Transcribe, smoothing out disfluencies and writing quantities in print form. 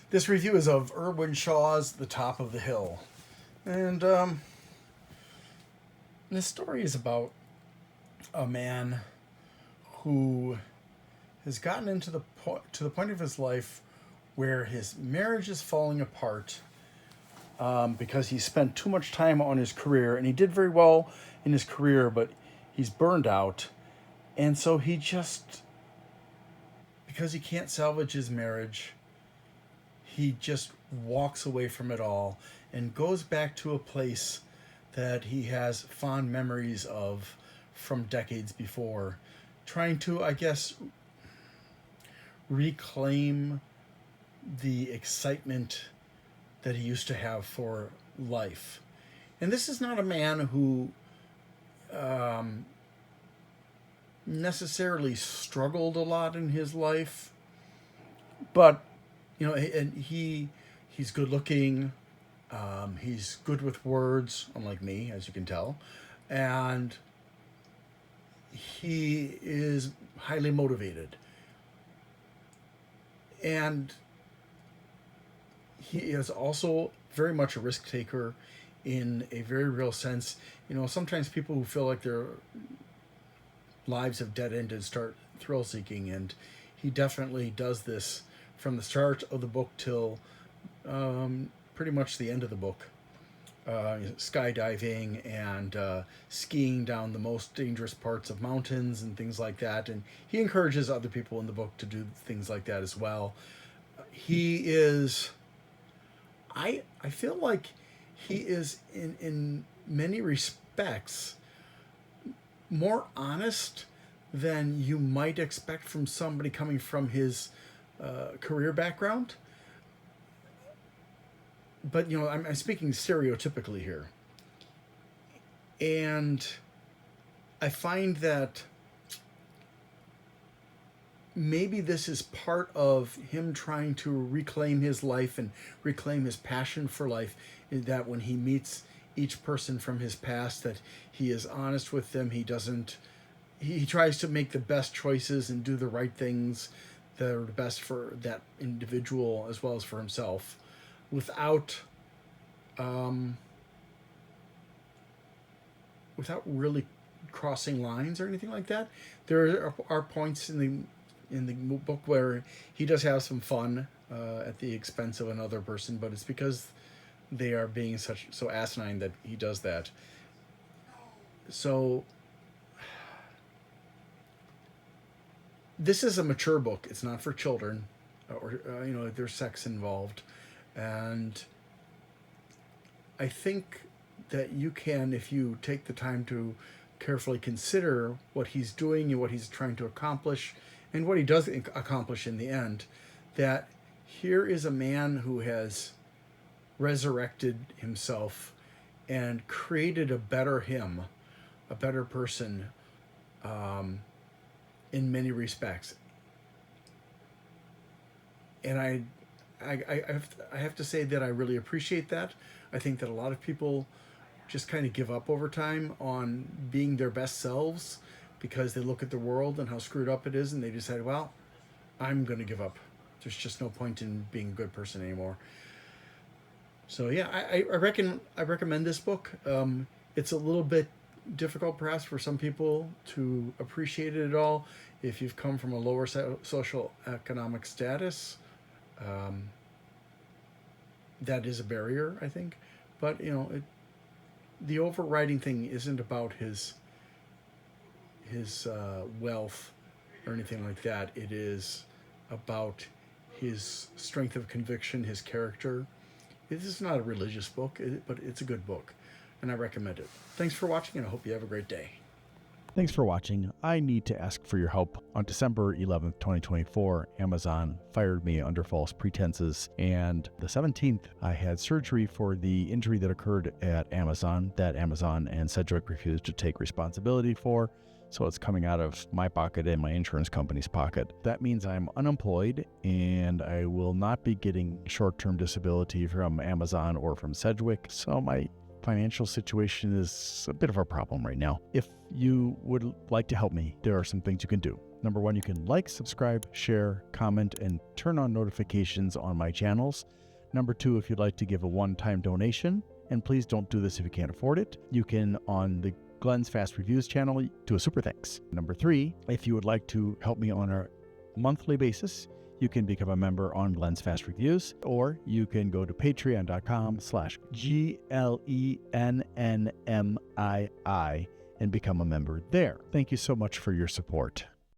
This review is of Irwin Shaw's The Top of the Hill. And this story is about a man who has gotten into to the point of his life where his marriage is falling apart because he spent too much time on his career, and he did very well in his career, but he's burned out. And so he just, because he can't salvage his marriage, he just walks away from it all and goes back to a place that he has fond memories of from decades before, trying to, I guess, reclaim the excitement that he used to have for life. And this is not a man who necessarily struggled a lot in his life, but and he's good looking. He's good with words, unlike me, as you can tell, and he is highly motivated. And he is also very much a risk taker in a very real sense. Sometimes people who feel like their lives have dead ended start thrill seeking, and he definitely does this from the start of the book till pretty much the end of the book. Skydiving and skiing down the most dangerous parts of mountains and things like that. And he encourages other people in the book to do things like that as well. He is, I feel like he is in many respects more honest than you might expect from somebody coming from his career background. But I'm speaking stereotypically here, and I find that maybe this is part of him trying to reclaim his life and reclaim his passion for life, is that when he meets each person from his past, that he is honest with them. He tries to make the best choices and do the right things that are the best for that individual as well as for himself, without really crossing lines or anything like that. There are points in the book where he does have some fun at the expense of another person, but it's because they are being so asinine that he does that. So this is a mature book. It's not for children, or there's sex involved. And I think that you can, if you take the time to carefully consider what he's doing and what he's trying to accomplish and what he does accomplish in the end, that here is a man who has resurrected himself and created a better him, a better person, in many respects. And I have to say that I really appreciate that. I think that a lot of people just kind of give up over time on being their best selves because they look at the world and how screwed up it is, and they decide, well, I'm going to give up. There's just no point in being a good person anymore. So yeah, I recommend this book. It's a little bit difficult perhaps for some people to appreciate it at all if you've come from a lower social economic status. That is a barrier, I think. But the overriding thing isn't about his wealth or anything like that. It is about his strength of conviction, his character. This is not a religious book, but it's a good book, and I recommend it. Thanks for watching, and I hope you have a great day. Thanks for watching. I need to ask for your help. On December 11th, 2024, Amazon fired me under false pretenses, and the 17th, I had surgery for the injury that occurred at Amazon that Amazon and Sedgwick refused to take responsibility for. So it's coming out of my pocket and my insurance company's pocket. That means I'm unemployed, and I will not be getting short-term disability from Amazon or from Sedgwick. So my financial situation is a bit of a problem right now. If you would like to help me, there are some things you can do. Number one, you can like, subscribe, share, comment, and turn on notifications on my channels. Number two, if you'd like to give a one-time donation, and please don't do this if you can't afford it, you can, on the Glenn's Fast Reviews channel, do a super thanks. Number three, if you would like to help me on a monthly basis, you can become a member on Glenn's Fast Reviews, or you can go to patreon.com/GLENNMII and become a member there. Thank you so much for your support.